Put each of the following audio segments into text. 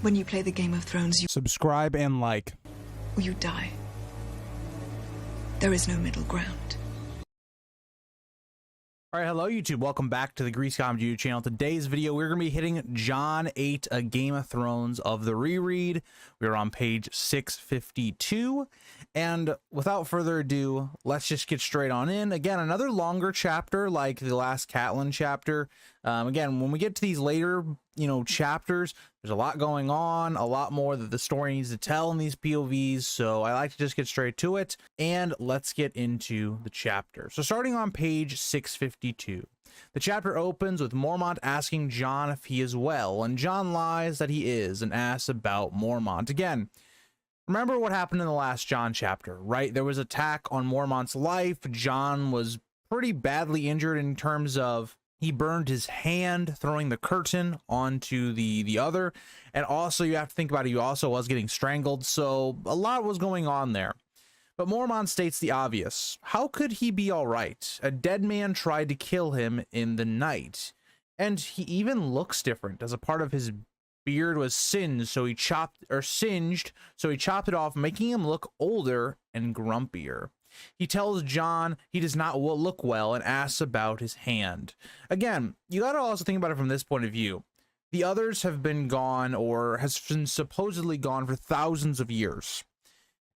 When you play the Game of Thrones, you Subscribe and like. or you die. There is no middle ground. All right, hello YouTube. Welcome back to the Greasecom YouTube channel. Today's video, we're going to be hitting Jon VIII, A Game of Thrones of the reread. We're on page 652. And without further ado, let's just get straight on in. Again, another longer chapter like the last Catelyn chapter. Again, when we get to these later, chapters, there's a lot going on, a lot more that the story needs to tell in these POVs. So I like to just get straight to it, and let's get into the chapter. So starting on page 652, the chapter opens with Mormont asking Jon if he is well, and Jon lies that he is and asks about Mormont. Again, remember what happened in the last Jon chapter, right? There was an attack on Mormont's life. Jon was pretty badly injured in terms of he burned his hand throwing the curtain onto the other, and also you have to think about it, he also was getting strangled, so a lot was going on there. But Mormont states the obvious. How could he be all right? A dead man tried to kill him in the night, and he even looks different, as a part of his beard was singed, so he chopped it off, making him look older and grumpier. He tells Jon he does not look well and asks about his hand. Again, you got to also think about it from this point of view. The others have been gone, or has been supposedly gone, for thousands of years.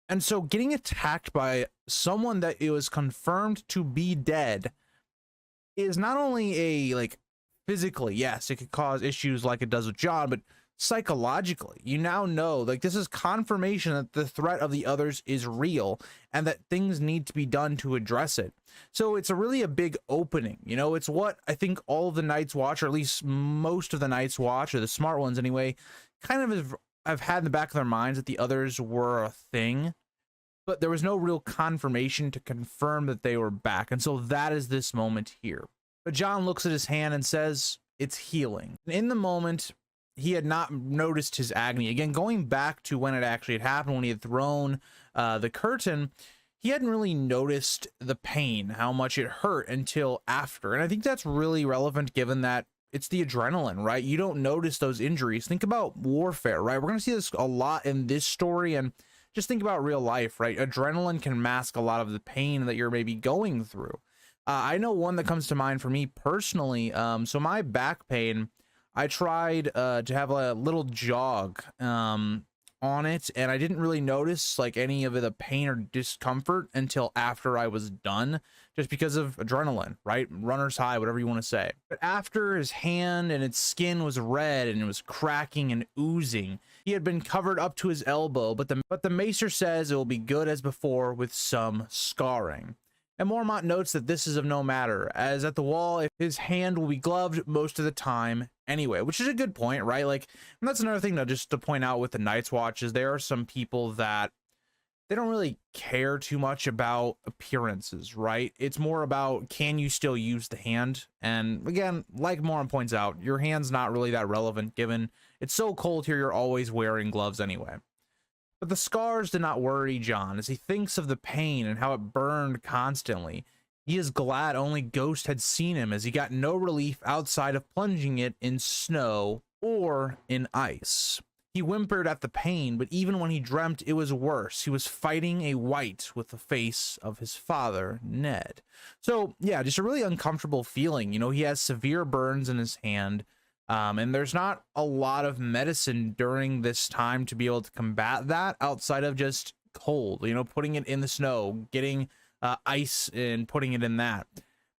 And so getting attacked by someone that it was confirmed to be dead is not only physically, yes, it could cause issues like it does with Jon, but psychologically, you now know, this is confirmation that the threat of the others is real and that things need to be done to address it. So it's a big opening. It's what I think all of the Night's Watch, or at least most of the Night's Watch, or the smart ones anyway, kind of have had in the back of their minds, that the others were a thing, but there was no real confirmation to confirm that they were back. And so that is this moment here. But Jon looks at his hand and says it's healing. And in the moment, he had not noticed his agony. Again, going back to when it actually had happened, when he had thrown the curtain, he hadn't really noticed the pain, how much it hurt, until after. And I think that's really relevant, given that it's the adrenaline, right? You don't notice those injuries. Think about warfare, right? We're going to see this a lot in this story, and just think about real life, right? Adrenaline can mask a lot of the pain that you're maybe going through. I know one that comes to mind for me personally. So my back pain, I tried to have a little jog on it, and I didn't really notice any of the pain or discomfort until after I was done, just because of adrenaline, right? Runner's high, whatever you want to say. But after, his hand and its skin was red and it was cracking and oozing. He had been covered up to his elbow, but the maester says it will be good as before with some scarring. And Mormont notes that this is of no matter, as at the wall, his hand will be gloved most of the time anyway, which is a good point, right? And that's another thing to point out with the Night's Watch, is there are some people that they don't really care too much about appearances, right? It's more about, can you still use the hand? And again, like Mormont points out, your hand's not really that relevant, given it's so cold here, you're always wearing gloves anyway. But the scars did not worry Jon, as he thinks of the pain and how it burned constantly. He is glad only Ghost had seen him, as he got no relief outside of plunging it in snow or in ice. He whimpered at the pain, but even when he dreamt it was worse, he was fighting a wight with the face of his father, Ned. So yeah, just a really uncomfortable feeling. He has severe burns in his hand. And there's not a lot of medicine during this time to be able to combat that, outside of just cold, putting it in the snow, getting ice and putting it in that.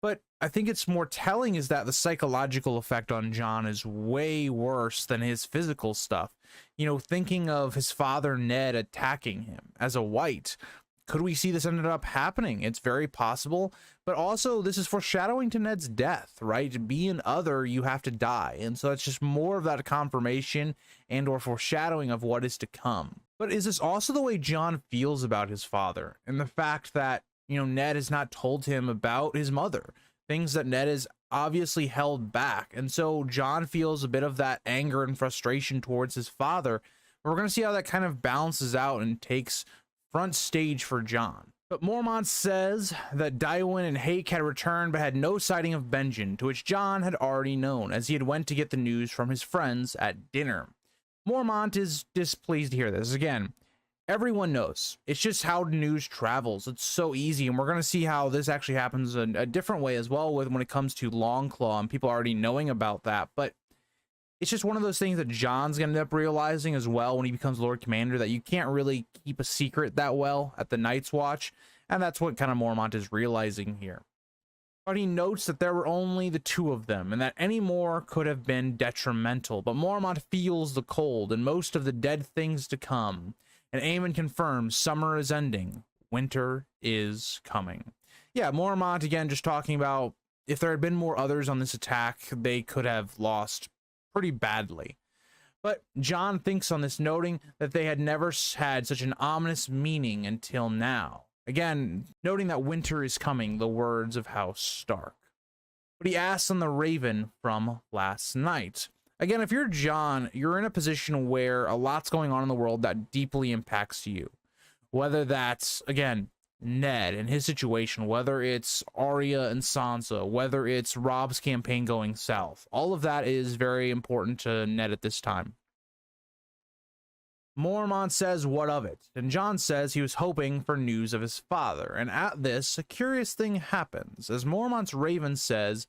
But I think it's more telling is that the psychological effect on Jon is way worse than his physical stuff. Thinking of his father, Ned, attacking him as a wight. Could we see this ended up happening? It's very possible, but also this is foreshadowing to Ned's death, right? To be an other, you have to die. And so it's just more of that confirmation and or foreshadowing of what is to come. But is this also the way Jon feels about his father, and the fact that, Ned has not told him about his mother, things that Ned has obviously held back. And so Jon feels a bit of that anger and frustration towards his father. We're going to see how that kind of balances out and takes front stage for Jon. But Mormont says that Tywin and Hake had returned but had no sighting of Benjen, to which Jon had already known, as he had went to get the news from his friends at dinner. Mormont is displeased to hear this. Again, everyone knows. It's just how news travels. It's so easy, and we're going to see how this actually happens a different way as well when it comes to Longclaw and people already knowing about that. But it's just one of those things that Jon's going to end up realizing as well when he becomes Lord Commander, that you can't really keep a secret that well at the Night's Watch, and that's what kind of Mormont is realizing here. But he notes that there were only the two of them, and that any more could have been detrimental. But Mormont feels the cold and most of the dead things to come. And Aemon confirms summer is ending, winter is coming. Yeah, Mormont again just talking about if there had been more others on this attack, they could have lost pretty badly. But Jon thinks on this, noting that they had never had such an ominous meaning until now. Again, noting that winter is coming, the words of House Stark. But he asks on the Raven from last night. Again, if you're Jon, you're in a position where a lot's going on in the world that deeply impacts you. Whether that's, again, Ned and his situation, whether it's Arya and Sansa, whether it's Robb's campaign going south. All of that is very important to Ned at this time. Mormont says, what of it? And Jon says he was hoping for news of his father. And at this, a curious thing happens, as Mormont's Raven says,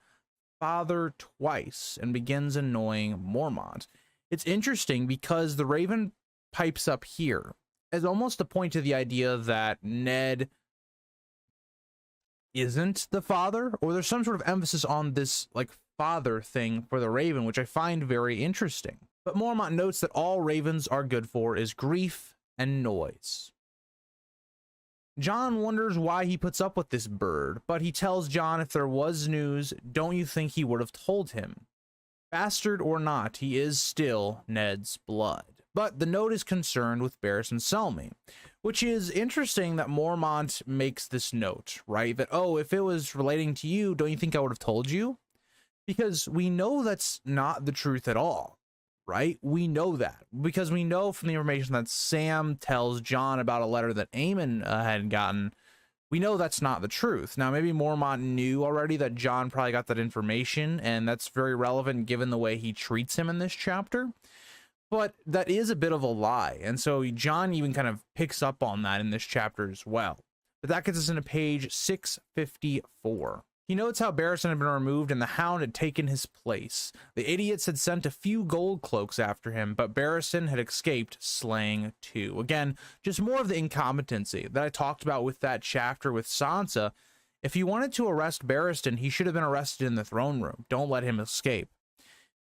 father twice, and begins annoying Mormont. It's interesting because the Raven pipes up here as almost a point to the idea that Ned isn't the father, or there's some sort of emphasis on this like father thing for the Raven, which I find very interesting. But Mormont notes that all ravens are good for is grief and noise. Jon wonders why he puts up with this bird, but he tells Jon if there was news, don't you think he would have told him? Bastard or not, he is still Ned's blood. But the note is concerned with Barristan Selmy, which is interesting that Mormont makes this note, right? That, oh, if it was relating to you, don't you think I would have told you? Because we know that's not the truth at all. Right? We know that because we know from the information that Sam tells Jon about a letter that Aemon had gotten. We know that's not the truth. Now, maybe Mormont knew already that Jon probably got that information, and that's very relevant given the way he treats him in this chapter. But that is a bit of a lie, and so Jon even kind of picks up on that in this chapter as well. But that gets us into page 654. He notes how Barristan had been removed and the Hound had taken his place. The idiots had sent a few gold cloaks after him, but Barristan had escaped, slaying 2. Again, just more of the incompetency that I talked about with that chapter with Sansa. If he wanted to arrest Barristan, he should have been arrested in the throne room. Don't let him escape.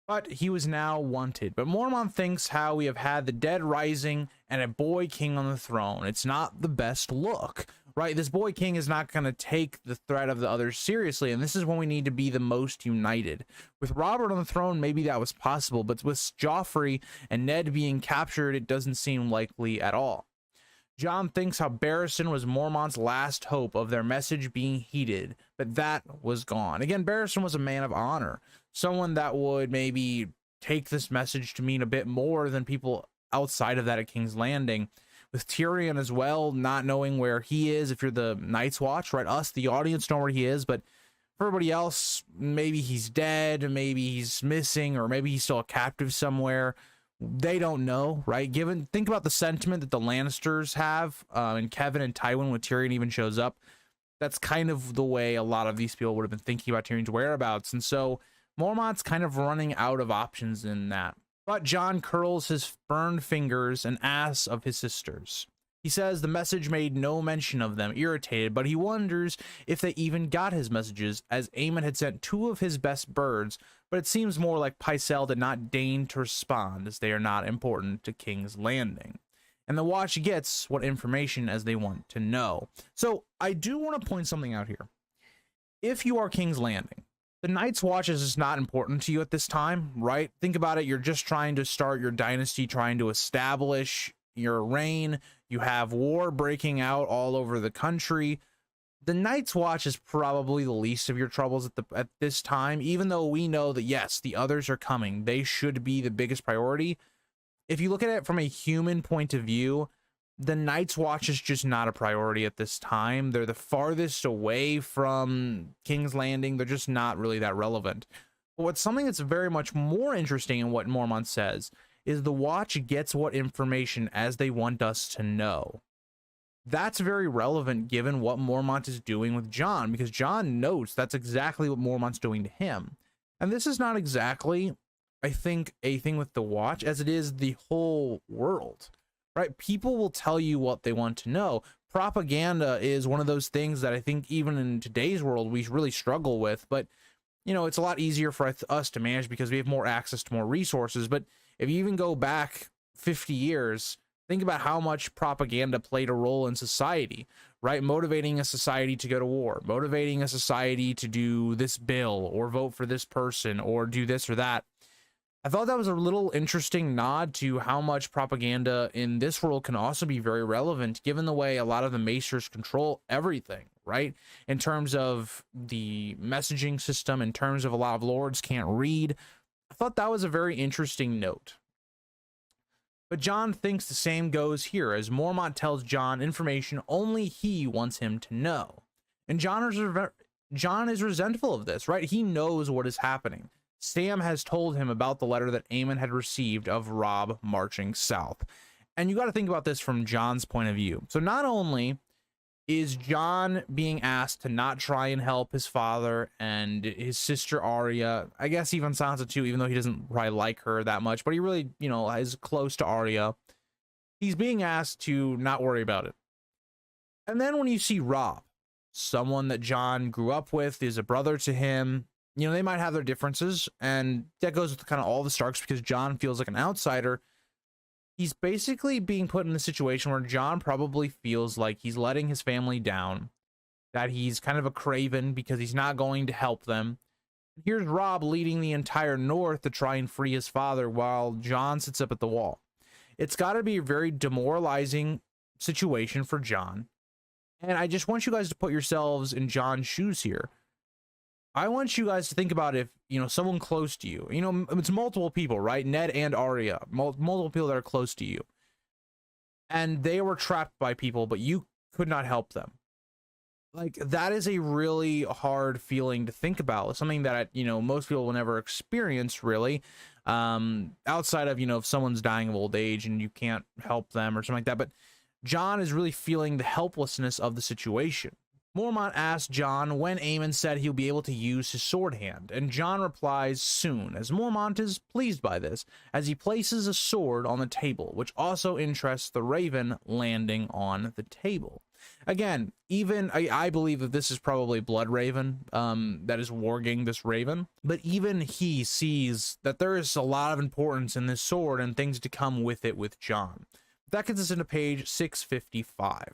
But he was now wanted. But Mormont thinks how we have had the dead rising and a boy king on the throne. It's not the best look. Right, this boy king is not going to take the threat of the others seriously, and this is when we need to be the most united. With Robert on the throne, maybe that was possible, but with Joffrey and Ned being captured, it doesn't seem likely at all. Jon thinks how Barristan was Mormont's last hope of their message being heeded, but that was gone. Again, Barristan was a man of honor, someone that would maybe take this message to mean a bit more than people outside of that at King's Landing. With Tyrion as well, not knowing where he is, if you're the Night's Watch, right? Us, the audience, know where he is, but for everybody else, maybe he's dead, maybe he's missing, or maybe he's still a captive somewhere. They don't know, right? Think about the sentiment that the Lannisters have, and Kevin and Tywin when Tyrion even shows up. That's kind of the way a lot of these people would have been thinking about Tyrion's whereabouts, and so Mormont's kind of running out of options in that. But Jon curls his burned fingers and asks of his sisters. He says the message made no mention of them, irritated, but he wonders if they even got his messages, as Aemon had sent 2 of his best birds, but it seems more like Pycelle did not deign to respond, as they are not important to King's Landing. And the Watch gets what information as they want to know. So I do want to point something out here. If you are King's Landing, the Night's Watch is just not important to you at this time, right? Think about it. You're just trying to start your dynasty, trying to establish your reign. You have war breaking out all over the country. The Night's Watch is probably the least of your troubles at this time, even though we know that, yes, the others are coming. They should be the biggest priority. If you look at it from a human point of view, the Night's Watch is just not a priority at this time. They're the farthest away from King's Landing. They're just not really that relevant. But what's something that's very much more interesting in what Mormont says is the Watch gets what information as they want us to know. That's very relevant given what Mormont is doing with Jon, because Jon knows that's exactly what Mormont's doing to him. And this is not exactly, I think, a thing with the Watch as it is the whole world, right? People will tell you what they want to know. Propaganda is one of those things that I think even in today's world we really struggle with, but you know, it's a lot easier for us to manage because we have more access to more resources. But if you even go back 50 years, think about how much propaganda played a role in society, right? Motivating a society to go to war, motivating a society to do this bill or vote for this person or do this or that. I thought that was a little interesting nod to how much propaganda in this world can also be very relevant, given the way a lot of the Maesters control everything, right? In terms of the messaging system, in terms of a lot of lords can't read. I thought that was a very interesting note. But Jon thinks the same goes here, as Mormont tells Jon information only he wants him to know. And Jon is resentful of this, right? He knows what is happening. Sam has told him about the letter that Aemon had received of Robb marching south. And you got to think about this from Jon's point of view. So not only is Jon being asked to not try and help his father and his sister Arya, I guess even Sansa too, even though he doesn't probably like her that much, but he really, you know, is close to Arya. He's being asked to not worry about it. And then when you see Robb, someone that Jon grew up with, is a brother to him, you know, they might have their differences, and that goes with kind of all the Starks because Jon feels like an outsider. He's basically being put in a situation where Jon probably feels like he's letting his family down, that he's kind of a craven because he's not going to help them. Here's Robb leading the entire North to try and free his father while Jon sits up at the wall. It's got to be a very demoralizing situation for Jon. And I just want you guys to put yourselves in Jon's shoes here. I want you guys to think about if, you know, someone close to you, you know, it's multiple people, right? Ned and Arya, multiple people that are close to you. And they were trapped by people, but you could not help them. Like, that is a really hard feeling to think about. Something that, you know, most people will never experience, really. Outside of, you know, if someone's dying of old age and you can't help them or something like that. But Jon is really feeling the helplessness of the situation. Mormont asks Jon when Aemon said he'll be able to use his sword hand, and Jon replies soon, as Mormont is pleased by this, as he places a sword on the table, which also interests the Raven landing on the table. Again, even I believe that this is probably Blood Raven that is warging this Raven, but even he sees that there is a lot of importance in this sword and things to come with it with Jon. That gets us into page 655.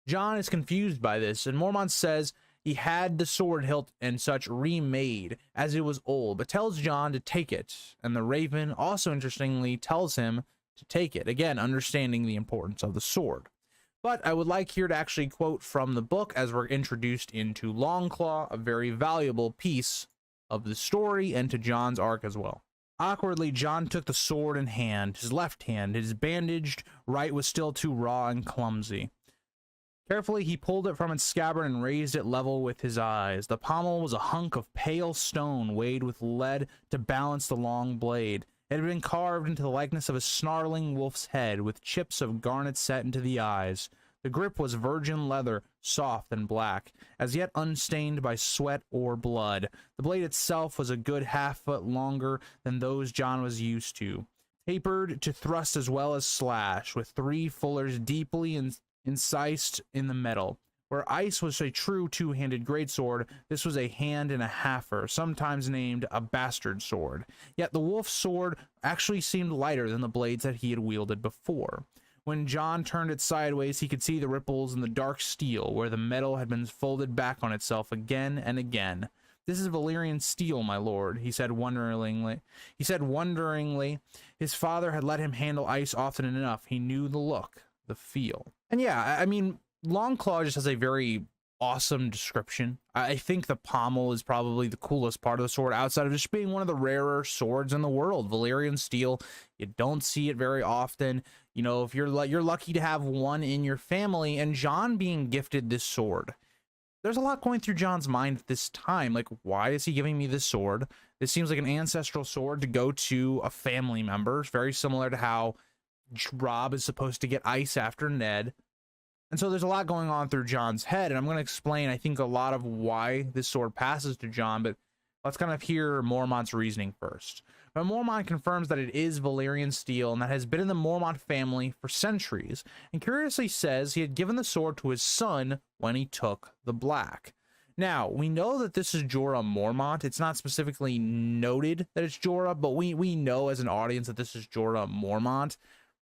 Jon is confused by this, and Mormont says he had the sword hilt and such remade as it was old, but tells Jon to take it, and the Raven also interestingly tells him to take it, again understanding the importance of the sword. But I would like here to actually quote from the book as we're introduced into Longclaw, a very valuable piece of the story and to Jon's arc as well. Awkwardly, Jon took the sword in hand, his left hand, his bandaged right was still too raw and clumsy. Carefully, he pulled it from its scabbard and raised it level with his eyes. The pommel was a hunk of pale stone weighed with lead to balance the long blade. It had been carved into the likeness of a snarling wolf's head, with chips of garnet set into the eyes. The grip was virgin leather, soft and black, as yet unstained by sweat or blood. The blade itself was a good half-foot longer than those Jon was used to, tapered to thrust as well as slash, with 3 fullers deeply incised in the metal. Where ice was a true two-handed greatsword, this was a hand and a halfer, sometimes named a bastard sword. Yet the wolf's sword actually seemed lighter than the blades that he had wielded before. When Jon turned it sideways, he could see the ripples in the dark steel, where the metal had been folded back on itself again and again. "This is Valyrian steel, my lord," he said wonderingly. His father had let him handle ice often enough. He knew the look, the feel. And yeah, I mean, Longclaw just has a very awesome description. I think the pommel is probably the coolest part of the sword, outside of just being one of the rarer swords in the world. Valyrian steel, you don't see it very often. You know, if you're lucky to have one in your family, and Jon being gifted this sword, there's a lot going through Jon's mind at this time. Like, why is he giving me this sword This seems like an ancestral sword to go to a family member, very similar to how Robb is supposed to get ice after Ned. And so there's a lot going on through Jon's head, and I'm going to explain, I think, a lot of why this sword passes to Jon, but let's kind of hear Mormont's reasoning first. But Mormont confirms that it is Valyrian steel and that has been in the Mormont family for centuries, and curiously says he had given the sword to his son when he took the Black. Now, we know that this is Jorah Mormont. It's not specifically noted that it's Jorah, but we know as an audience that this is Jorah Mormont.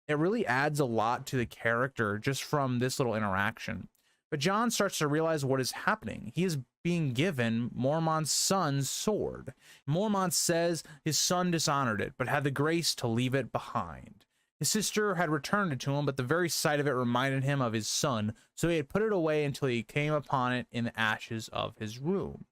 It really adds a lot to the character just from this little interaction. But Jon starts to realize what is happening. He is being given Mormont's son's sword. Mormont says his son dishonored it, but had the grace to leave it behind. His sister had returned it to him, but the very sight of it reminded him of his son, so he had put it away until he came upon it in the ashes of his room.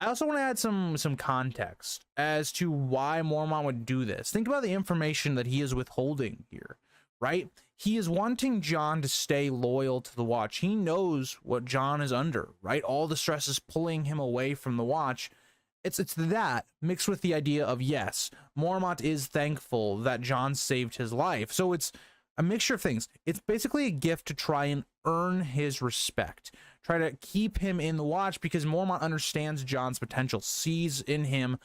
I also want to add some context as to why Mormont would do this. Think about the information that he is withholding here, right? He is wanting Jon to stay loyal to the Watch. He knows what Jon is under, right? All the stress is pulling him away from the Watch. It's that mixed with the idea of, yes, Mormont is thankful that Jon saved his life. So it's a mixture of things. It's basically a gift to try and earn his respect. Try to keep him in the Watch because Mormont understands Jon's potential, sees in him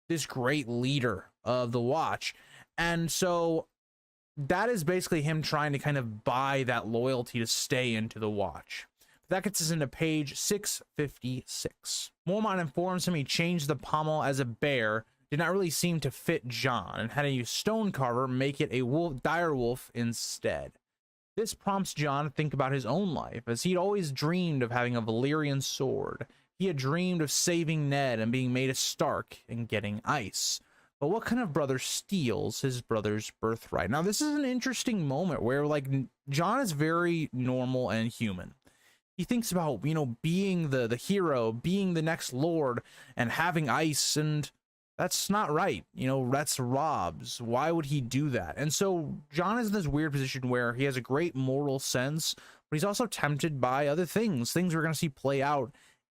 this great leader of the Watch. And so that is basically him trying to kind of buy that loyalty to stay into the Watch. That gets us into page 656. Mormont informs him he changed the pommel as a bear did not really seem to fit Jon and had to use Stonecarver make it a dire wolf instead. This prompts Jon to think about his own life, as he'd always dreamed of having a Valyrian sword. He had dreamed of saving Ned and being made a Stark and getting ice. But what kind of brother steals his brother's birthright? Now, this is an interesting moment where, like, Jon is very normal and human. He thinks about, being the hero, being the next lord, and having ice, and that's not right. That's Robb's. Why would he do that? And so Jon is in this weird position where he has a great moral sense, but he's also tempted by other things we're going to see play out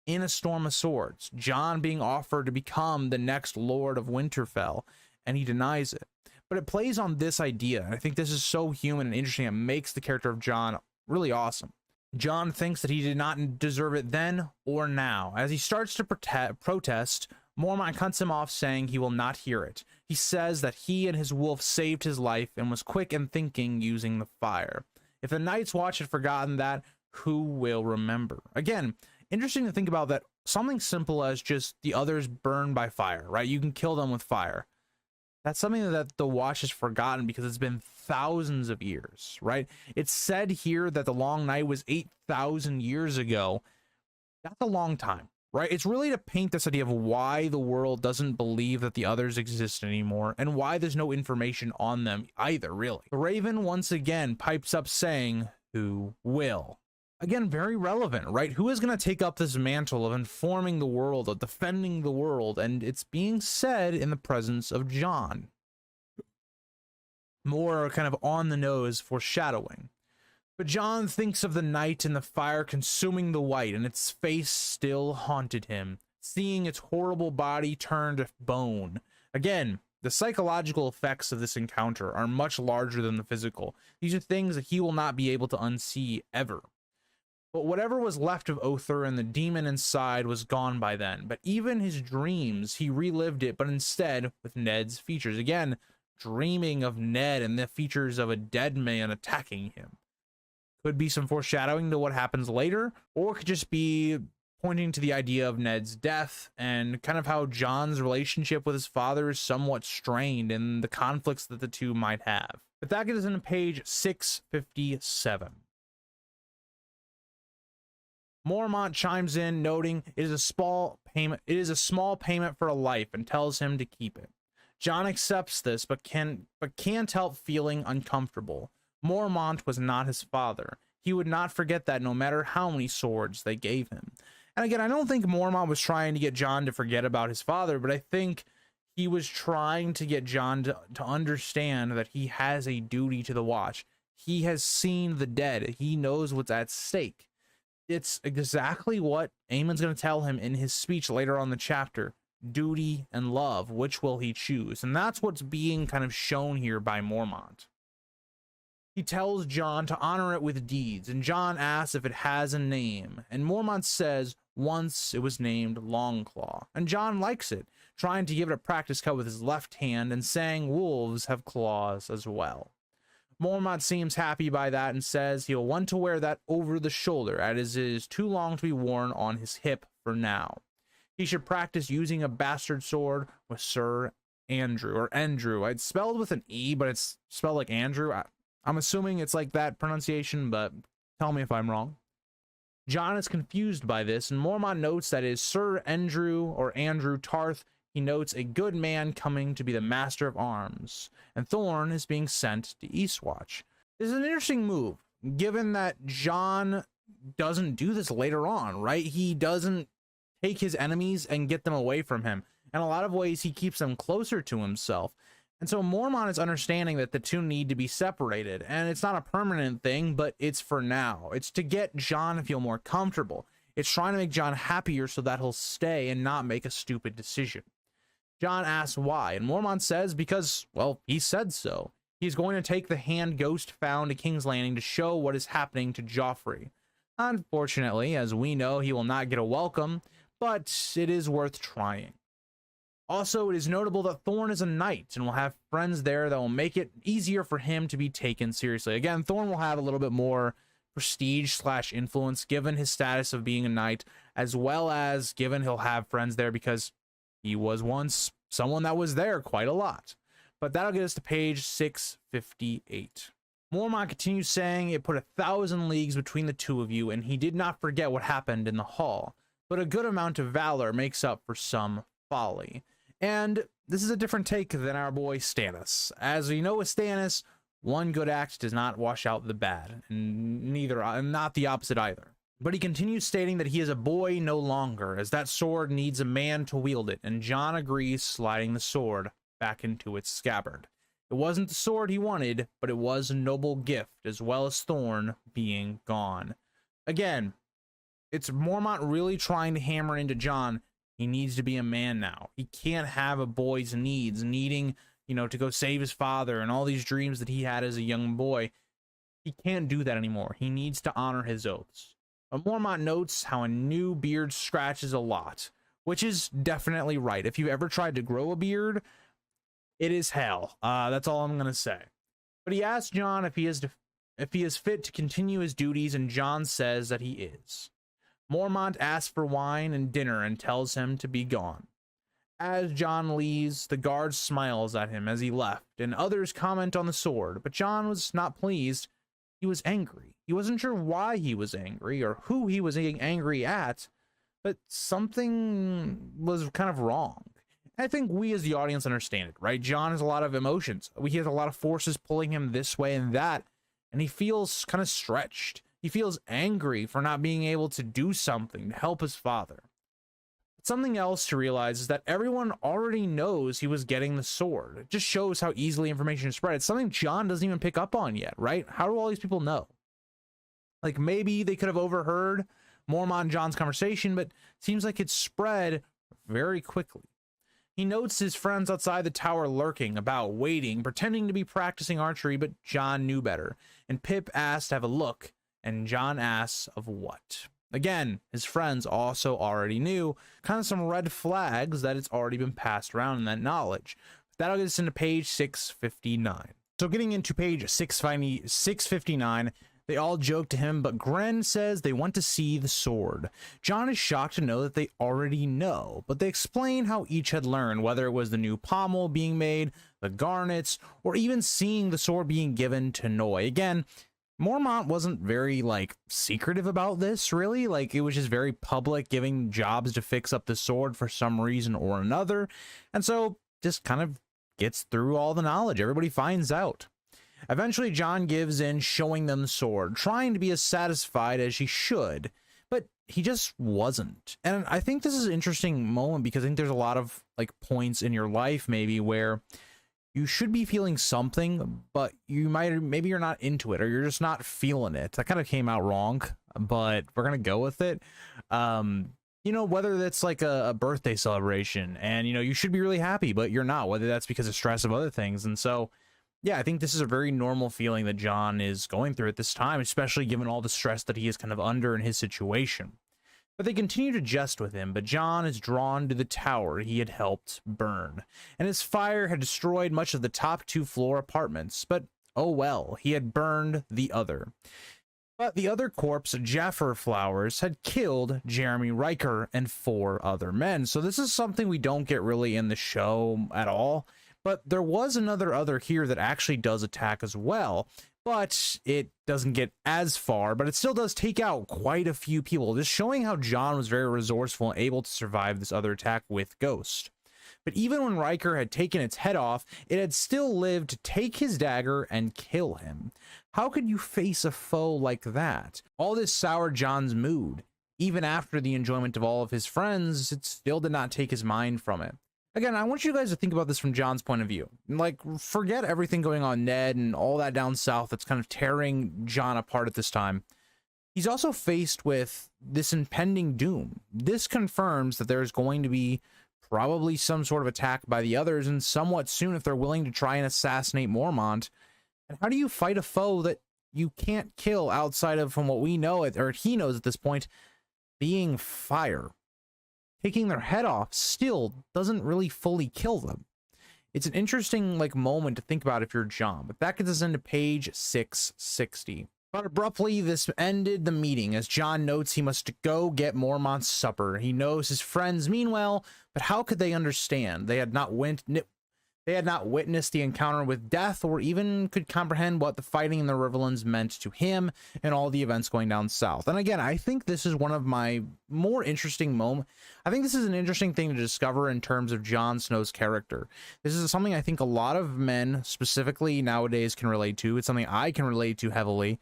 in A Storm of Swords. Jon being offered to become the next Lord of Winterfell, and he denies it. But it plays on this idea, and I think this is so human and interesting. It makes the character of Jon really awesome. Jon thinks that he did not deserve it then or now. As he starts to protest, Mormont cuts him off, saying he will not hear it. He says that he and his wolf saved his life and was quick in thinking using the fire. If the Night's Watch had forgotten that, who will remember? Again, interesting to think about that something simple as just the others burned by fire, right? You can kill them with fire. That's something that the Watch has forgotten because it's been thousands of years, right? It's said here that the Long Night was 8,000 years ago. That's a long time, right? It's really to paint this idea of why the world doesn't believe that the others exist anymore and why there's no information on them either, really. The Raven once again pipes up saying, "Who will?" Again, very relevant, right? Who is going to take up this mantle of informing the world, of defending the world? And it's being said in the presence of Jon. More kind of on the nose foreshadowing. But Jon thinks of the night and the fire consuming the white, and its face still haunted him, seeing its horrible body turned to bone. Again, the psychological effects of this encounter are much larger than the physical. These are things that he will not be able to unsee ever. But whatever was left of Othar and the demon inside was gone by then. But even his dreams, he relived it, but instead with Ned's features. Again, dreaming of Ned and the features of a dead man attacking him. Could be some foreshadowing to what happens later, or it could just be pointing to the idea of Ned's death and kind of how Jon's relationship with his father is somewhat strained and the conflicts that the two might have. But that gets us into page 657. Mormont chimes in, noting it is a small payment for a life, and tells him to keep it. Jon accepts this, but can't help feeling uncomfortable. Mormont was not his father. He would not forget that no matter how many swords they gave him. And again, I don't think Mormont was trying to get Jon to forget about his father, but I think he was trying to get Jon to understand that he has a duty to the Watch. He has seen the dead. He knows what's at stake. It's exactly what Aemon's going to tell him in his speech later on in the chapter. duty, and love? Which will he choose? And that's what's being kind of shown here by Mormont. He tells Jon to honor it with deeds, and Jon asks if it has a name, and Mormont says once it was named Longclaw, and Jon likes it, trying to give it a practice cut with his left hand and saying wolves have claws as well. Mormont seems happy by that and says he'll want to wear that over the shoulder, as it is too long to be worn on his hip for now. He should practice using a bastard sword with Sir Andrew, or Andrew. It's spelled with an E, but it's spelled like Andrew. I'm assuming it's like that pronunciation, but tell me if I'm wrong. Jon is confused by this, and Mormont notes that it is Sir Andrew, or Andrew Tarth. He notes a good man coming to be the master of arms, and Thorne is being sent to Eastwatch. This is an interesting move, given that Jon doesn't do this later on, right? He doesn't take his enemies and get them away from him. In a lot of ways, he keeps them closer to himself. And so Mormont is understanding that the two need to be separated, and it's not a permanent thing, but it's for now. It's to get Jon to feel more comfortable. It's trying to make Jon happier so that he'll stay and not make a stupid decision. Jon asks why, and Mormont says because, well, he said so. He's going to take the hand Ghost found at King's Landing to show what is happening to Joffrey. Unfortunately, as we know, he will not get a welcome, but it is worth trying. Also, it is notable that Thorne is a knight and will have friends there that will make it easier for him to be taken seriously. Again, Thorne will have a little bit more prestige / influence given his status of being a knight, as well as given he'll have friends there because he was once someone that was there quite a lot. But that'll get us to page 658. Mormont continues saying it put 1,000 leagues between the two of you, and he did not forget what happened in the hall. But a good amount of valor makes up for some folly. And this is a different take than our boy Stannis. As we know with Stannis, one good act does not wash out the bad, and not the opposite either. But he continues stating that he is a boy no longer, as that sword needs a man to wield it, and Jon agrees, sliding the sword back into its scabbard. It wasn't the sword he wanted, but it was a noble gift, as well as Thorne being gone. Again, it's Mormont really trying to hammer into Jon. He needs to be a man now. He can't have a boy's needs, needing, to go save his father and all these dreams that he had as a young boy. He can't do that anymore. He needs to honor his oaths. But Mormont notes how a new beard scratches a lot, which is definitely right. If you've ever tried to grow a beard, it is hell. That's all I'm going to say. But he asks Jon if he is fit to continue his duties, and Jon says that he is. Mormont asks for wine and dinner and tells him to be gone. As Jon leaves, the guard smiles at him as he left, and others comment on the sword, but Jon was not pleased. He was angry. He wasn't sure why he was angry or who he was angry at, but something was kind of wrong. I think we as the audience understand it, right? Jon has a lot of emotions. He has a lot of forces pulling him this way and that, and he feels kind of stretched. He feels angry for not being able to do something to help his father. But something else to realize is that everyone already knows he was getting the sword. It just shows how easily information is spread. It's something Jon doesn't even pick up on yet, right? How do all these people know? Like, maybe they could have overheard Mormont and Jon's conversation, but it seems like it's spread very quickly. He notes his friends outside the tower lurking about, waiting, pretending to be practicing archery, but Jon knew better. And Pip asks to have a look, and Jon asks of what. Again, his friends also already knew, kind of some red flags that it's already been passed around in that knowledge. That'll get us into page 659. So getting into page 659, they all joke to him, but Gren says they want to see the sword. Jon is shocked to know that they already know, but they explain how each had learned, whether it was the new pommel being made, the garnets, or even seeing the sword being given to Noy. Again, Mormont wasn't very, secretive about this, really. It was just very public, giving jobs to fix up the sword for some reason or another. And so, just kind of gets through all the knowledge. Everybody finds out. Eventually, Jon gives in, showing them the sword, trying to be as satisfied as he should. But he just wasn't. And I think this is an interesting moment, because I think there's a lot of, points in your life, maybe, where you should be feeling something, but maybe you're not into it, or you're just not feeling it. That kind of came out wrong, but we're gonna go with it. you know, whether that's like a birthday celebration and, you know, you should be really happy, but you're not, whether that's because of stress of other things. And so, yeah, I think this is a very normal feeling that Jon is going through at this time, especially given all the stress that he is kind of under in his situation. But they continue to jest with him, but Jon is drawn to the tower he had helped burn, and his fire had destroyed much of the top 2-floor apartments, but oh well, he had burned the other. But the other corpse, Jaffer Flowers, had killed Jeremy Riker and 4 other men. So this is something we don't get really in the show at all. But there was another here that actually does attack as well. But it doesn't get as far, but it still does take out quite a few people, just showing how Jon was very resourceful and able to survive this other attack with Ghost. But even when Riker had taken its head off, it had still lived to take his dagger and kill him. How could you face a foe like that? All this soured Jon's mood. Even after the enjoyment of all of his friends, it still did not take his mind from it. Again, I want you guys to think about this from Jon's point of view. Like, forget everything going on Ned and all that down south that's kind of tearing Jon apart at this time. He's also faced with this impending doom. This confirms that there's going to be probably some sort of attack by the others, and somewhat soon if they're willing to try and assassinate Mormont. And how do you fight a foe that you can't kill outside of, from what we know, or he knows at this point, being fire? Taking their head off still doesn't really fully kill them. It's an interesting moment to think about if you're Jon. But that gets us into page 660. But abruptly, this ended the meeting as Jon notes he must go get Mormont's supper. He knows his friends mean well, but how could they understand? They had not witnessed the encounter with death, or even could comprehend what the fighting in the Riverlands meant to him and all the events going down south. And again, I think this is one of my more interesting moments. I think this is an interesting thing to discover in terms of Jon Snow's character. This is something I think a lot of men specifically nowadays can relate to. It's something I can relate to heavily,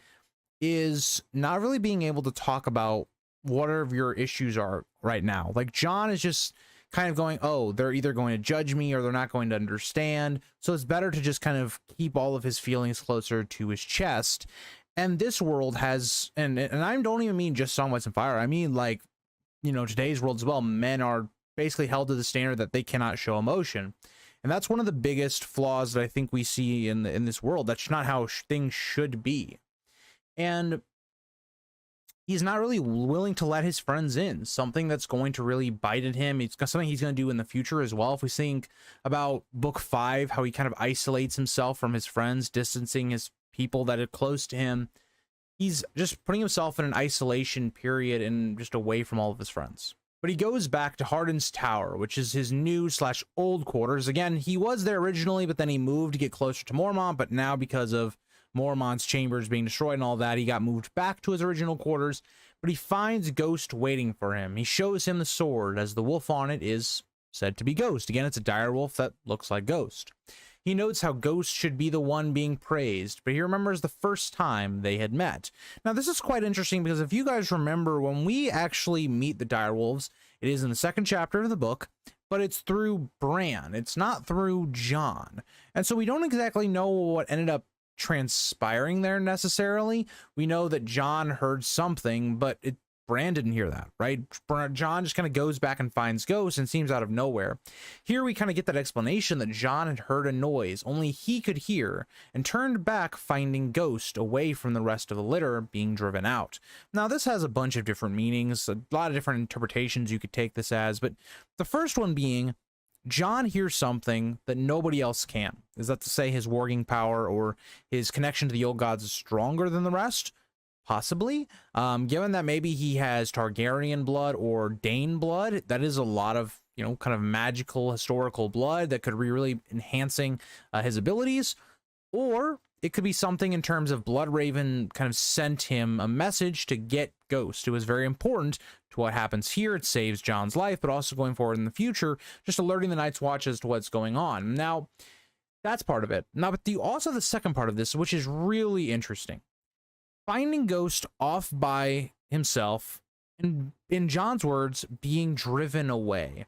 is not really being able to talk about whatever your issues are right now. Like, Jon is just kind of going, oh, they're either going to judge me or they're not going to understand. So it's better to just kind of keep all of his feelings closer to his chest. And this world has, and I don't even mean just Song of Ice and Fire. I mean, like, you know, today's world as well. Men are basically held to the standard that they cannot show emotion. And that's one of the biggest flaws that I think we see in this world. That's not how things should be. And he's not really willing to let his friends in, something that's going to really bite at him. It's something he's going to do in the future as well. If we think about book 5, how he kind of isolates himself from his friends, distancing his people that are close to him, he's just putting himself in an isolation period and just away from all of his friends. But he goes back to Hardin's Tower, which is his new/old quarters. Again, he was there originally, but then he moved to get closer to Mormont, but now because of Mormont's chambers being destroyed and all that, he got moved back to his original quarters. But he finds Ghost waiting for him. He shows him the sword, as the wolf on it is said to be Ghost. Again, it's a dire wolf that looks like Ghost. He notes how Ghost should be the one being praised, but he remembers the first time they had met. Now, this is quite interesting because if you guys remember, when we actually meet the direwolves, it is in the 2nd chapter of the book, but it's through Bran. It's not through Jon. And so we don't exactly know what ended up transpiring there necessarily. We know that Jon heard something, but Bran didn't hear that, right? Jon just kind of goes back and finds Ghost and seems out of nowhere. Here we kind of get that explanation that Jon had heard a noise only he could hear and turned back, finding Ghost away from the rest of the litter being driven out. Now, this has a bunch of different meanings, a lot of different interpretations you could take this as, but the first one being Jon hears something that nobody else can. Is that to say his warging power or his connection to the old gods is stronger than the rest? Possibly. Given that maybe he has Targaryen blood or Dane blood, that is a lot of, you know, kind of magical historical blood that could be really enhancing his abilities. Or it could be something in terms of Bloodraven kind of sent him a message to get Ghost. It was very important to what happens here. It saves Jon's life, but also going forward in the future, just alerting the Night's Watch as to what's going on. Now, that's part of it. Now, but also the second part of this, which is really interesting. Finding Ghost off by himself, and in Jon's words, being driven away.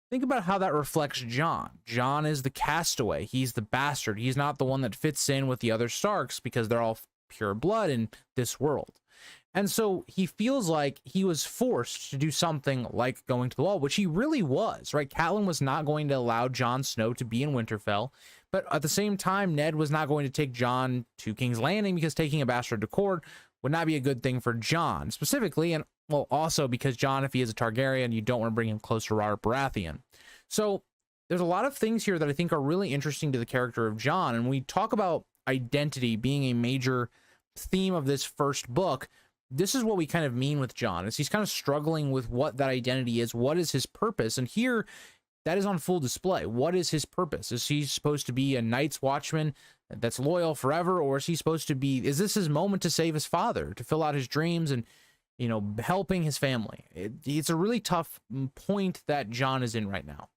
Think about how that reflects Jon. Jon is the castaway. He's the bastard. He's not the one that fits in with the other Starks because they're all pure blood in this world. And so he feels like he was forced to do something like going to the wall, which he really was, right? Catelyn was not going to allow Jon Snow to be in Winterfell, but at the same time, Ned was not going to take Jon to King's Landing because taking a bastard to court would not be a good thing for Jon specifically, and well, also because Jon, if he is a Targaryen, you don't want to bring him close to Robert Baratheon. So there's a lot of things here that I think are really interesting to the character of Jon, and we talk about identity being a major theme of this first book. This is what we kind of mean with Jon, is he's kind of struggling with what that identity is. What is his purpose? And here, that is on full display. What is his purpose? Is he supposed to be a Night's Watchman that's loyal forever? Or is he supposed to be, is this his moment to save his father, to fill out his dreams and, you know, helping his family? It's a really tough point that Jon is in right now.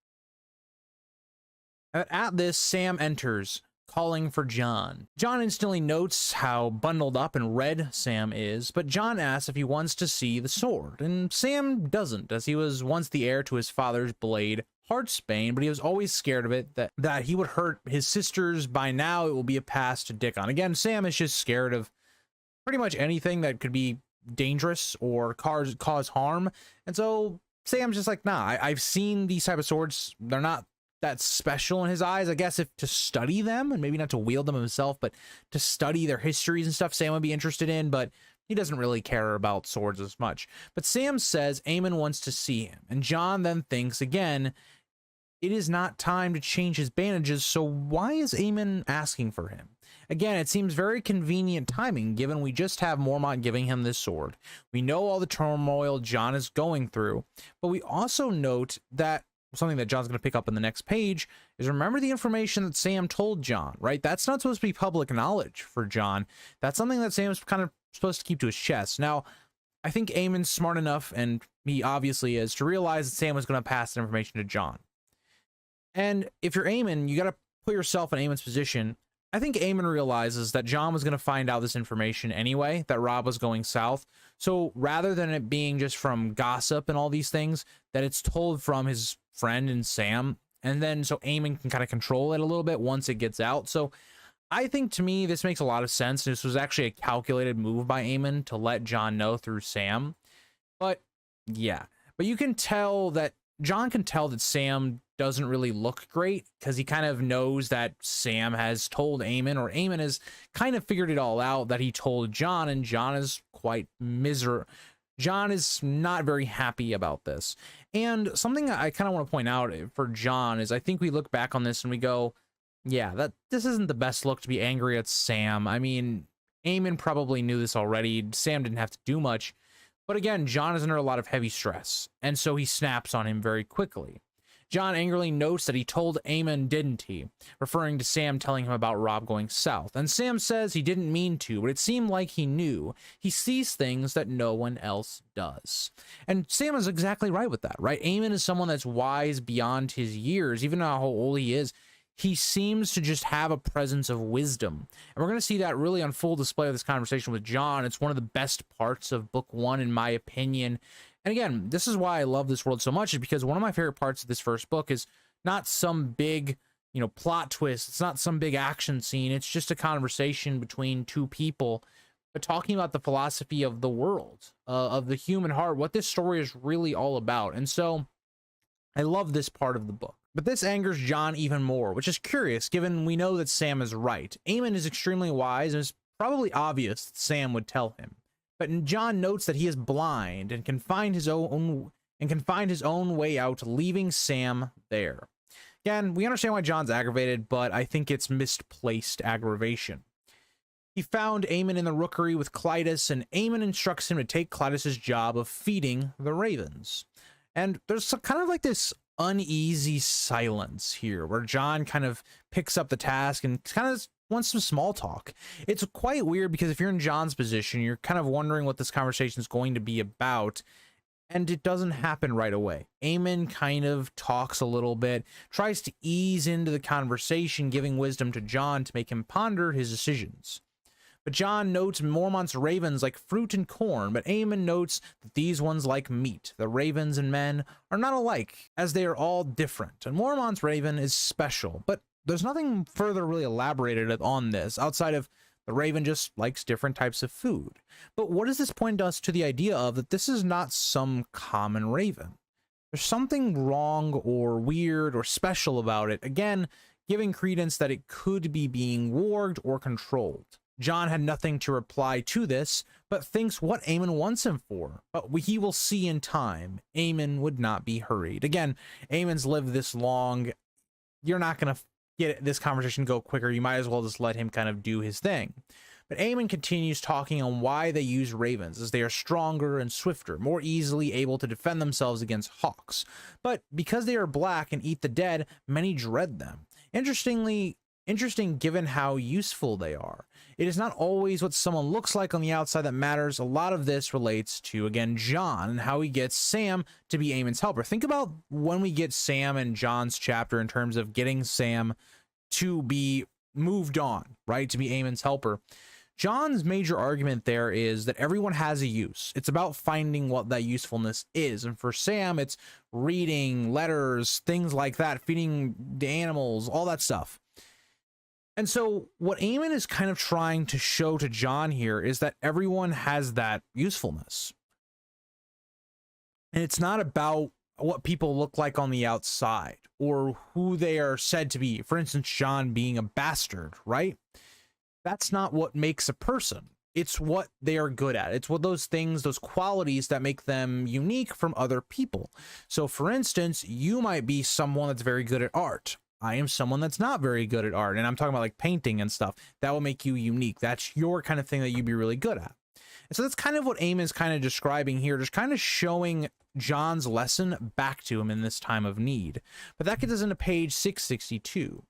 At this, Sam enters, calling for Jon. Jon instantly notes how bundled up and red Sam is, but Jon asks if he wants to see the sword, and Sam doesn't, as he was once the heir to his father's blade, Heartsbane, but he was always scared of it, that he would hurt his sisters. By now, it will be a pass to dick on. Again, Sam is just scared of pretty much anything that could be dangerous or cause harm, and so Sam's just like, nah, I've seen these type of swords. They're not that special in his eyes. I guess if to study them, and maybe not to wield them himself, but to study their histories and stuff, Sam would be interested in, but he doesn't really care about swords as much. But Sam says Aemon wants to see him, and Jon then thinks again, it is not time to change his bandages, so why is Aemon asking for him? Again, it seems very convenient timing, given we just have Mormont giving him this sword. We know all the turmoil Jon is going through, but we also note that something that Jon's going to pick up in the next page is, remember the information that Sam told Jon, right? That's not supposed to be public knowledge for Jon. That's something that Sam's kind of supposed to keep to his chest. Now, I think Aemon's smart enough, and he obviously is, to realize that Sam was going to pass that information to Jon. And if you're Aemon, you got to put yourself in Aemon's position. I think Aemon realizes that Jon was going to find out this information anyway, that Robb was going south. So rather than it being just from gossip and all these things, that it's told from his friend and Sam, and then so Aemon can kind of control it a little bit once it gets out. So I think, to me, this makes a lot of sense. This was actually a calculated move by Aemon to let Jon know through Sam. But yeah, but you can tell that Jon can tell that Sam doesn't really look great, because he kind of knows that Sam has told Aemon, or Aemon has kind of figured it all out, that he told Jon, and Jon is quite miserable. Jon is not very happy about this. And something I kind of want to point out for Jon is, I think we look back on this and we go, yeah, this isn't the best look to be angry at Sam. I mean, Aemon probably knew this already. Sam didn't have to do much. But again, Jon is under a lot of heavy stress, and so he snaps on him very quickly. Jon angrily notes that he told Aemon, didn't he? Referring to Sam telling him about Robb going south. And Sam says he didn't mean to, but it seemed like he knew. He sees things that no one else does. And Sam is exactly right with that, right? Aemon is someone that's wise beyond his years, even how old he is. He seems to just have a presence of wisdom. And we're going to see that really on full display of this conversation with Jon. It's one of the best parts of book one, in my opinion. And again, this is why I love this world so much, is because one of my favorite parts of this first book is not some big, you know, plot twist. It's not some big action scene. It's just a conversation between two people, but talking about the philosophy of the world, of the human heart, what this story is really all about. And so I love this part of the book. But this angers Jon even more, which is curious, given we know that Sam is right. Aemon is extremely wise, and it's probably obvious that Sam would tell him. But Jon notes that he is blind and can find his own way out, leaving Sam there. Again, we understand why Jon's aggravated, but I think it's misplaced aggravation. He found Aemon in the rookery with Clytus, and Aemon instructs him to take Clytus's job of feeding the ravens. And there's kind of like this uneasy silence here, where Jon kind of picks up the task and kind of wants some small talk. It's quite weird, because if you're in Jon's position, you're kind of wondering what this conversation is going to be about, and it doesn't happen right away. Aemon kind of talks a little bit, tries to ease into the conversation, giving wisdom to Jon to make him ponder his decisions. But Jon notes Mormont's ravens like fruit and corn, but Aemon notes that these ones like meat. The ravens and men are not alike, as they are all different, and Mormont's raven is special, but there's nothing further really elaborated on this, outside of The raven just likes different types of food. But what does this point us to the idea of that this is not some common raven? There's something wrong or weird or special about it, again, giving credence that it could be being warged or controlled. Jon had nothing to reply to this, but thinks what Aemon wants him for. But he will see in time. Aemon would not be hurried. Again, Aemon's lived this long. You're not going to get this conversation go quicker. You might as well just let him kind of do his thing. But Aemon continues talking on why they use ravens, as they are stronger and swifter, more easily able to defend themselves against hawks. But because they are black and eat the dead, many dread them. Interesting given how useful they are. It is not always what someone looks like on the outside that matters. A lot of this relates to, again, Jon and how he gets Sam to be Aemon's helper. Think about when we get Sam in Jon's chapter in terms of getting Sam to be moved on, right? To be Aemon's helper. Jon's major argument there is that everyone has a use. It's about finding what that usefulness is. And for Sam, it's reading, letters, things like that, feeding the animals, all that stuff. And so what Aemon is kind of trying to show to Jon here is that everyone has that usefulness. And it's not about what people look like on the outside or who they are said to be. For instance, Jon being a bastard, right? That's not what makes a person. It's what they are good at. It's what those things, those qualities that make them unique from other people. So for instance, you might be someone that's very good at art. I am someone that's not very good at art. And I'm talking about like painting and stuff. That will make you unique. That's your kind of thing that you'd be really good at. And so that's kind of what Aemon's kind of describing here, just kind of showing Jon's lesson back to him in this time of need. But that gets us into page 662.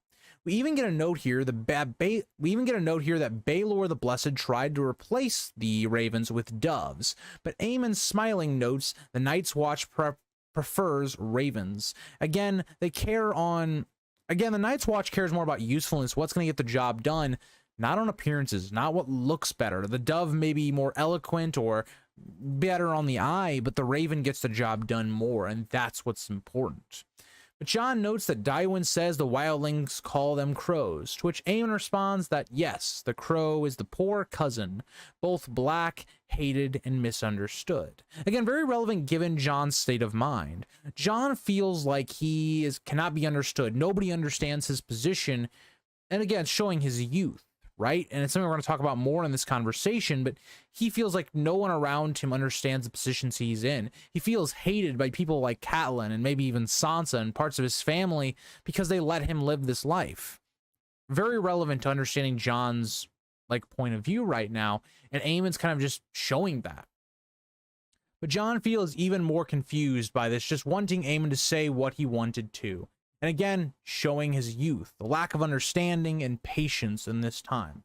We even get a note here that Baelor the Blessed tried to replace the ravens with doves, but Aemon smiling notes the Night's Watch prefers ravens. Again, the Night's Watch cares more about usefulness, what's going to get the job done, not on appearances, not what looks better. The dove may be more eloquent or better on the eye, but the raven gets the job done more, and that's what's important. But Jon notes that Tywin says the wildlings call them crows, to which Aemon responds that yes, the crow is the poor cousin, both black, hated, and misunderstood. Again, very relevant given Jon's state of mind. Jon feels like he cannot be understood. Nobody understands his position, and again, showing his youth, right? And it's something we're going to talk about more in this conversation, but he feels like no one around him understands the positions he's in. He feels hated by people like Catelyn and maybe even Sansa and parts of his family because they let him live this life. Very relevant to understanding Jon's point of view right now, and Aemon's kind of just showing that. But Jon feels even more confused by this, just wanting Aemon to say what he wanted to. And again, showing his youth, the lack of understanding and patience in this time.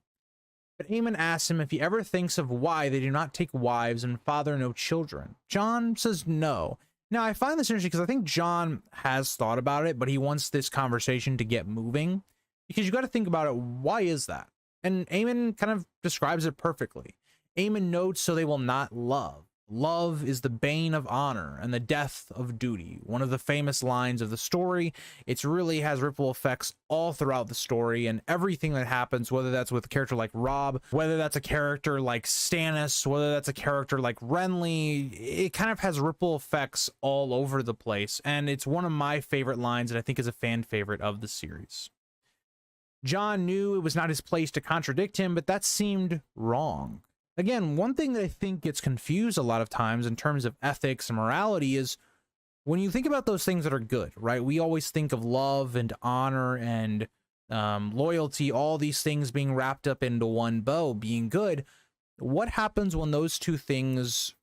But Aemon asks him if he ever thinks of why they do not take wives and father no children. Jon says no. Now, I find this interesting because I think Jon has thought about it, but he wants this conversation to get moving. Because you got to think about it, why is that? And Aemon kind of describes it perfectly. Aemon notes, so they will not love. Love is the bane of honor and the death of duty. One of the famous lines of the story. It really has ripple effects all throughout the story and everything that happens, whether that's with a character like Robb, whether that's a character like Stannis, whether that's a character like Renly. It kind of has ripple effects all over the place. And it's one of my favorite lines and I think is a fan favorite of the series. Jon knew it was not his place to contradict him, but that seemed wrong. Again, one thing that I think gets confused a lot of times in terms of ethics and morality is when you think about those things that are good, right? We always think of love and honor and loyalty, all these things being wrapped up into one bow, being good. What happens when those two things,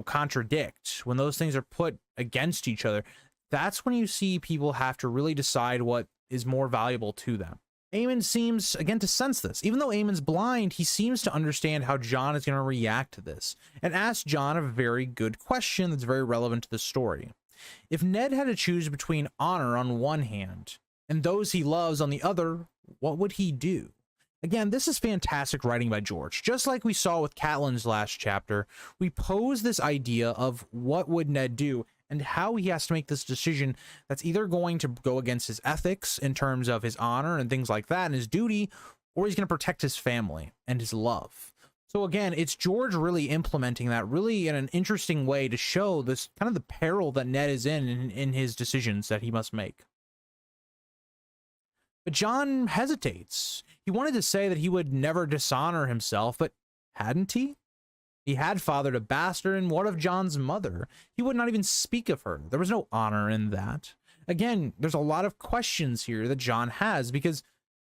contradict, when those things are put against each other? That's when you see people have to really decide what is more valuable to them. Aemon seems, again, to sense this. Even though Aemon's blind, he seems to understand how Jon is going to react to this, and asks Jon a very good question that's very relevant to the story. If Ned had to choose between honor on one hand, and those he loves on the other, what would he do? Again, this is fantastic writing by George. Just like we saw with Catelyn's last chapter, we pose this idea of what would Ned do, and how he has to make this decision that's either going to go against his ethics in terms of his honor and things like that and his duty, or he's going to protect his family and his love. So again, it's George really implementing that really in an interesting way to show this kind of the peril that Ned is in his decisions that he must make. But Jon hesitates. He wanted to say that he would never dishonor himself, but hadn't he? He had fathered a bastard, and what of Jon's mother? He would not even speak of her. There was no honor in that. Again, there's a lot of questions here that Jon has, because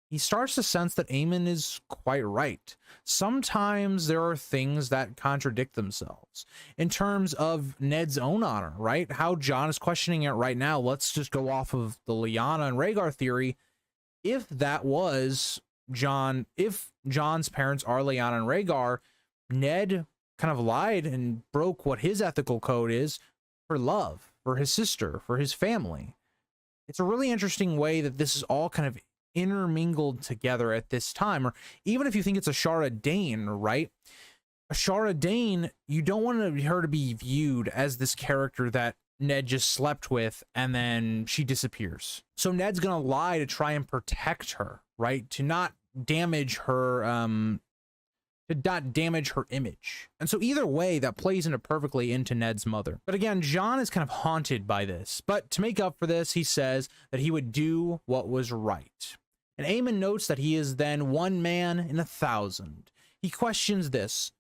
he starts to sense that Aemon is quite right. Sometimes there are things that contradict themselves. In terms of Ned's own honor, right? How Jon is questioning it right now. Let's just go off of the Lyanna and Rhaegar theory. If that was Jon, if Jon's parents are Lyanna and Rhaegar, Ned kind of lied and broke what his ethical code is for love, for his sister, for his family. It's a really interesting way that this is all kind of intermingled together at this time. Or even if you think it's Ashara Dayne, right? Ashara Dayne, you don't want her to be viewed as this character that Ned just slept with and then she disappears. So Ned's gonna lie to try and protect her, right? To not damage her image. And so either way, that plays into perfectly into Ned's mother. But again, Jon is kind of haunted by this. But to make up for this, he says that he would do what was right. And Aemon notes that he is then one man in 1,000. He questions this.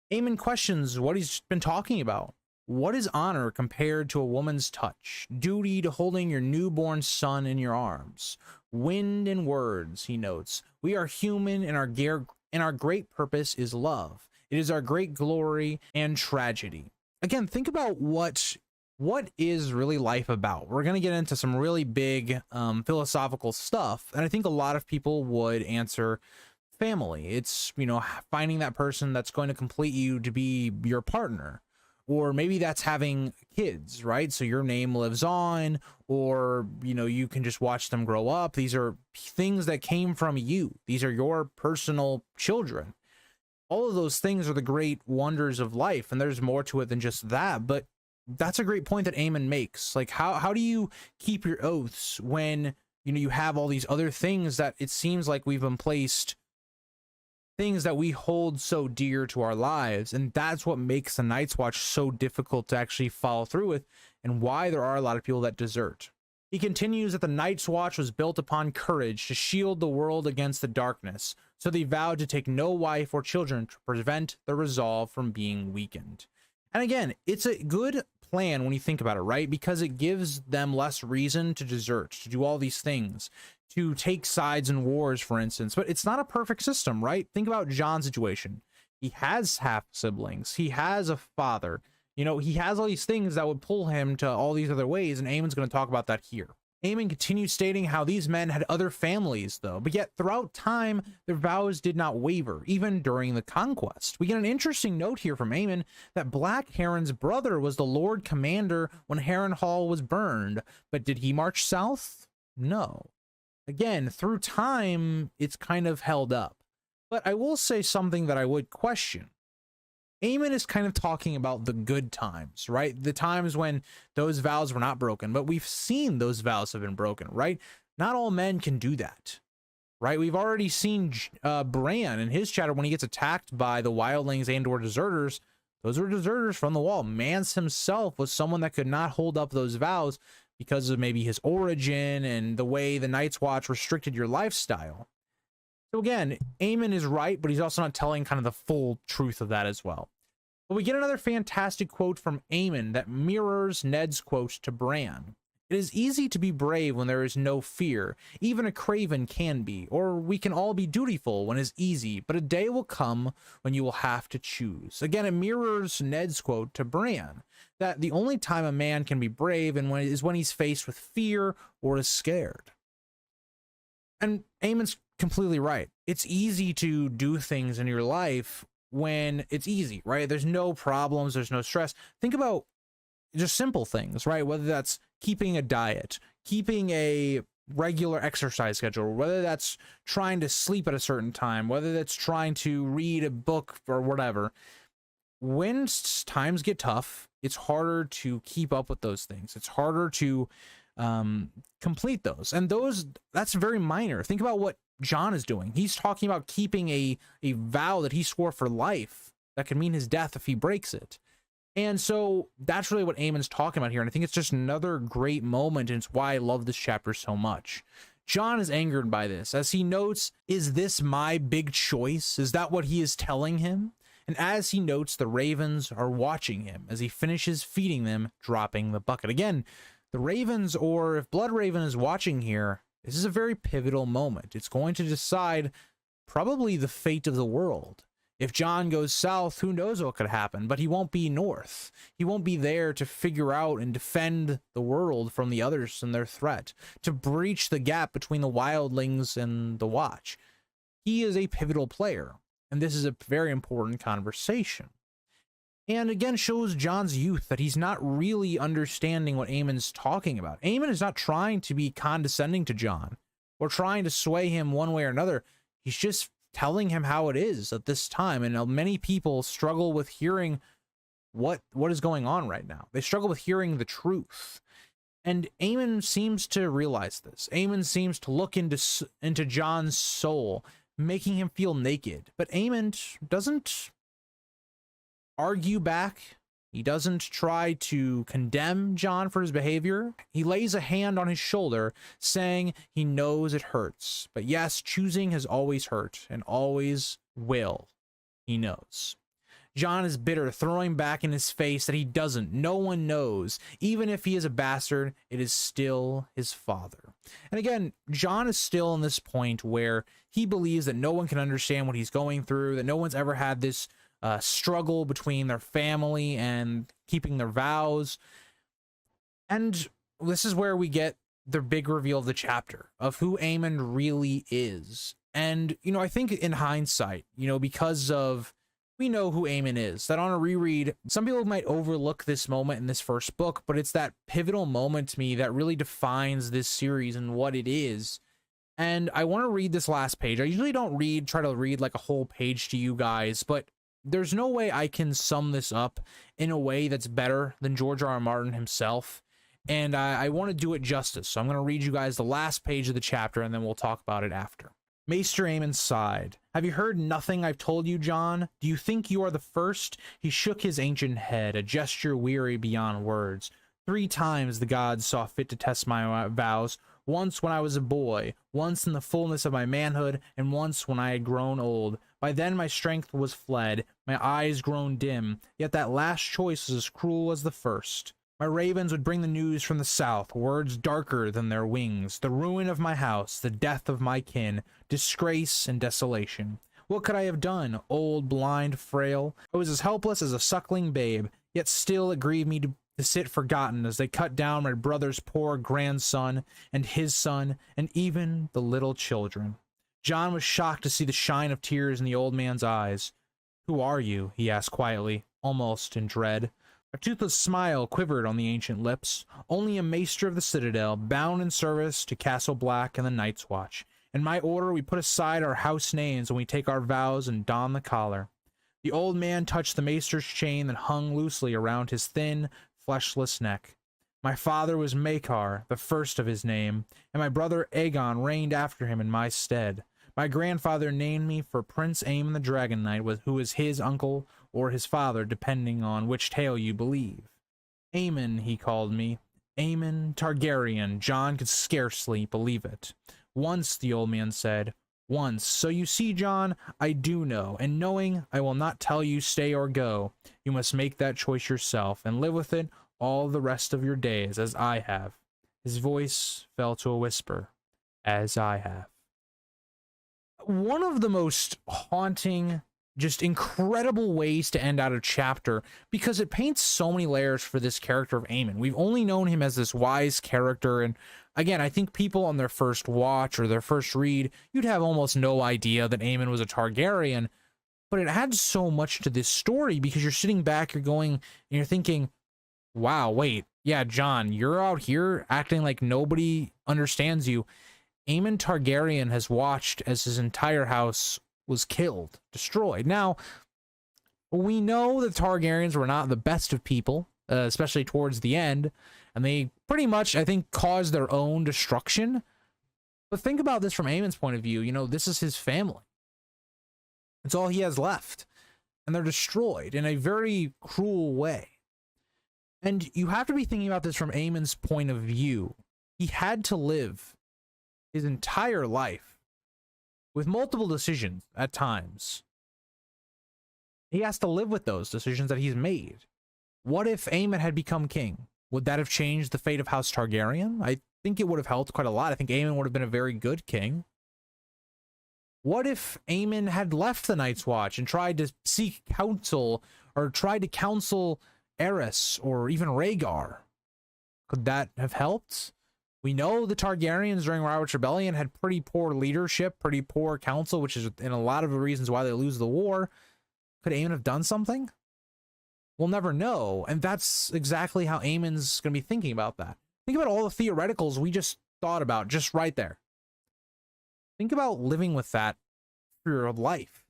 Aemon questions what he's been talking about. What is honor compared to a woman's touch? Duty to holding your newborn son in your arms. Wind and words, he notes. We are human, and our great purpose is love. It is our great glory and tragedy. Again, think about what is really life about. We're going to get into some really big philosophical stuff, and I think a lot of people would answer family. It's, you know, finding that person that's going to complete you to be your partner. Or maybe that's having kids, right? So your name lives on, or, you know, you can just watch them grow up. These are things that came from you. These are your personal children. All of those things are the great wonders of life, and there's more to it than just that. But that's a great point that Aemon makes. Like, how do you keep your oaths when, you know, you have all these other things that it seems like we've been placed, things that we hold so dear to our lives? And that's what makes the Night's Watch so difficult to actually follow through with, and why there are a lot of people that desert. He continues that the Night's Watch was built upon courage to shield the world against the darkness, so they vowed to take no wife or children to prevent the resolve from being weakened. And again, it's a good plan when you think about it, right? Because it gives them less reason to desert, to do all these things, to take sides in wars, for instance. But it's not a perfect system, right? Think about Jon's situation. He has half siblings. He has a father. You know, he has all these things that would pull him to all these other ways, and Aemon's going to talk about that here. Aemon continues stating how these men had other families, though, but yet throughout time, their vows did not waver, even during the conquest. We get an interesting note here from Aemon that Black Heron's brother was the Lord Commander when Harrenhal was burned, but did he march south? No. Again, through time, it's kind of held up. But I will say something that I would question. Aemon is kind of talking about the good times, right? The times when those vows were not broken, but we've seen those vows have been broken, right? Not all men can do that, right? We've already seen Bran in his chapter when he gets attacked by the wildlings and or deserters. Those were deserters from the wall. Mance himself was someone that could not hold up those vows because of maybe his origin and the way the Night's Watch restricted your lifestyle. So again, Aemon is right, but he's also not telling kind of the full truth of that as well. But we get another fantastic quote from Aemon that mirrors Ned's quote to Bran. It is easy to be brave when there is no fear. Even a craven can be, or we can all be dutiful when it is easy, but a day will come when you will have to choose. Again, it mirrors Ned's quote to Bran, that the only time a man can be brave is when he's faced with fear or is scared. And Aemon's completely right. It's easy to do things in your life when it's easy, right? There's no problems, there's no stress. Think about just simple things, right? Whether that's keeping a diet, keeping a regular exercise schedule, whether that's trying to sleep at a certain time, whether that's trying to read a book or whatever. When times get tough, it's harder to keep up with those things. It's harder to complete those. And that's very minor. Think about what Jon is doing. He's talking about keeping a vow that he swore for life that could mean his death if he breaks it. And so that's really what Aemon's talking about here. And I think it's just another great moment, and it's why I love this chapter so much. Jon is angered by this. As he notes, is this my big choice? Is that what he is telling him? And as he notes, the ravens are watching him as he finishes feeding them, dropping the bucket. Again, the ravens, or if Bloodraven is watching here, this is a very pivotal moment. It's going to decide probably the fate of the world. If Jon goes south, who knows what could happen, but he won't be north. He won't be there to figure out and defend the world from the others and their threat, to breach the gap between the wildlings and the Watch. He is a pivotal player, and this is a very important conversation. And again, shows Jon's youth, that he's not really understanding what Aemon's talking about. Aemon is not trying to be condescending to Jon or trying to sway him one way or another. He's just telling him how it is at this time. And many people struggle with hearing what is going on right now. They struggle with hearing the truth. And Aemon seems to realize this. Aemon seems to look into Jon's soul, making him feel naked. But Aemon doesn't argue back. He doesn't try to condemn Jon for his behavior. He lays a hand on his shoulder, saying he knows it hurts. But yes, choosing has always hurt, and always will. He knows. Jon is bitter, throwing back in his face that he doesn't. No one knows. Even if he is a bastard, it is still his father. And again, Jon is still in this point where he believes that no one can understand what he's going through, that no one's ever had this struggle between their family and keeping their vows. And this is where we get the big reveal of the chapter of who Aemon really is. And, you know, I think in hindsight, you know, because of we know who Aemon is, that on a reread, some people might overlook this moment in this first book, but it's that pivotal moment to me that really defines this series and what it is. And I want to read this last page. I usually don't try to read like a whole page to you guys, but there's no way I can sum this up in a way that's better than George R.R. Martin himself. And I want to do it justice. So I'm going to read you guys the last page of the chapter, and then we'll talk about it after. Maester Aemon sighed. Have you heard nothing I've told you, Jon? Do you think you are the first? He shook his ancient head, a gesture weary beyond words. 3 times the gods saw fit to test my vows. Once when I was a boy, once in the fullness of my manhood, and once when I had grown old. By then my strength was fled, my eyes grown dim, yet that last choice was as cruel as the first. My ravens would bring the news from the south, words darker than their wings, the ruin of my house, the death of my kin, disgrace and desolation. What could I have done, old, blind, frail? I was as helpless as a suckling babe, yet still it grieved me to sit forgotten as they cut down my brother's poor grandson, and his son, and even the little children. Jon was shocked to see the shine of tears in the old man's eyes. Who are you? He asked quietly, almost in dread. A toothless smile quivered on the ancient lips. Only a maester of the citadel, bound in service to Castle Black and the Night's Watch. In my order, we put aside our house names when we take our vows and don the collar. The old man touched the maester's chain that hung loosely around his thin, fleshless neck. My father was Maekar, the first of his name, and my brother Aegon reigned after him in my stead. My grandfather named me for Prince Aemon the Dragon Knight, who is his uncle or his father, depending on which tale you believe. Aemon, he called me. Aemon Targaryen. Jon could scarcely believe it. Once, the old man said. Once. So you see, Jon, I do know, and knowing, I will not tell you stay or go. You must make that choice yourself, and live with it all the rest of your days, as I have. His voice fell to a whisper. As I have. One of the most haunting, just incredible ways to end out a chapter, because it paints so many layers for this character of Aemon. We've only known him as this wise character, and again, I think people on their first watch or their first read, you'd have almost no idea that Aemon was a Targaryen, but it adds so much to this story because you're sitting back, you're going, and you're thinking, wow, wait, yeah, Jon, you're out here acting like nobody understands you. Aemon Targaryen has watched as his entire house was killed, destroyed. Now, we know that Targaryens were not the best of people, especially towards the end, and they pretty much, I think, caused their own destruction. But think about this from Aemon's point of view. You know, this is his family. It's all he has left. And they're destroyed in a very cruel way. And you have to be thinking about this from Aemon's point of view. He had to live his entire life with multiple decisions at times. He has to live with those decisions that he's made. What if Aemon had become king? Would that have changed the fate of House Targaryen? I think it would have helped quite a lot. I think Aemon would have been a very good king. What if Aemon had left the Night's Watch and tried to seek counsel, or tried to counsel Aerys or even Rhaegar? Could that have helped? We know the Targaryens during Robert's Rebellion had pretty poor leadership, pretty poor counsel, which is in a lot of the reasons why they lose the war. Could Aemon have done something? We'll never know, and that's exactly how Aemon's going to be thinking about that. Think about all the theoreticals we just thought about, just right there. Think about living with that for your life.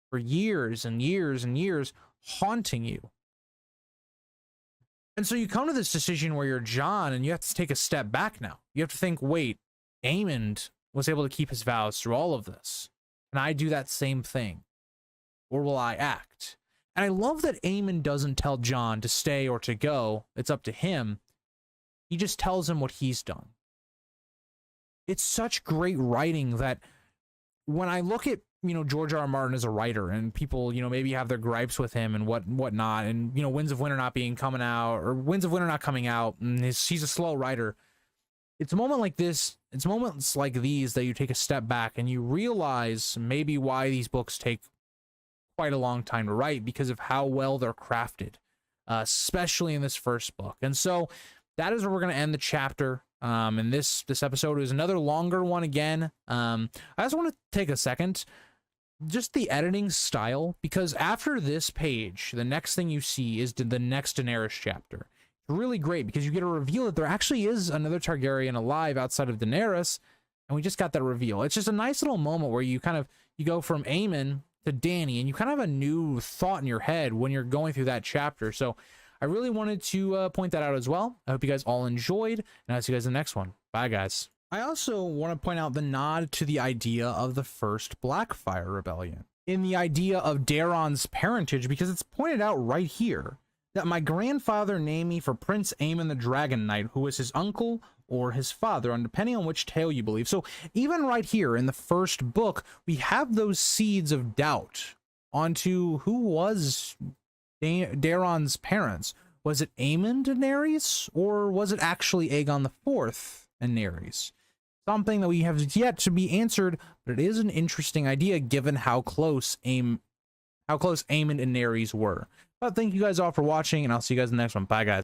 For years and years and years, haunting you. And so you come to this decision where you're Jon, and you have to take a step back now. You have to think, wait, Aemon was able to keep his vows through all of this. Can I do that same thing? Or will I act? And I love that Aemon doesn't tell Jon to stay or to go. It's up to him. He just tells him what he's done. It's such great writing that when I look at, you know, George R.R. Martin as a writer, and people, you know, maybe have their gripes with him and whatnot, and, you know, Winds of Winter not coming out, or Winds of Winter not coming out, and he's a slow writer. It's a moment like this, it's moments like these that you take a step back and you realize maybe why these books take quite a long time to write, because of how well they're crafted, especially in this first book. And so that is where we're going to end the chapter. And this episode is another longer one again. I just want to take a second, just the editing style, because after this page, the next thing you see is the next Daenerys chapter. It's really great because you get a reveal that there actually is another Targaryen alive outside of Daenerys, and we just got that reveal. It's just a nice little moment where you go from Aemon to Dany, and you kind of have a new thought in your head when you're going through that chapter. So I really wanted to point that out as well. I hope you guys all enjoyed, and I'll see you guys in the next one. Bye, guys. I also want to point out the nod to the idea of the first Blackfire Rebellion, in the idea of Daeron's parentage, because it's pointed out right here that my grandfather named me for Prince Aemon the Dragon Knight, who was his uncle or his father, and depending on which tale you believe. So even right here in the first book, we have those seeds of doubt onto who was Daeron's parents. Was it Aemon Daenerys, or was it actually Aegon IV and Daenerys? Something that we have yet to be answered, but it is an interesting idea given how close Aemon and Daenerys were. But thank you guys all for watching, and I'll see you guys in the next one. Bye, guys.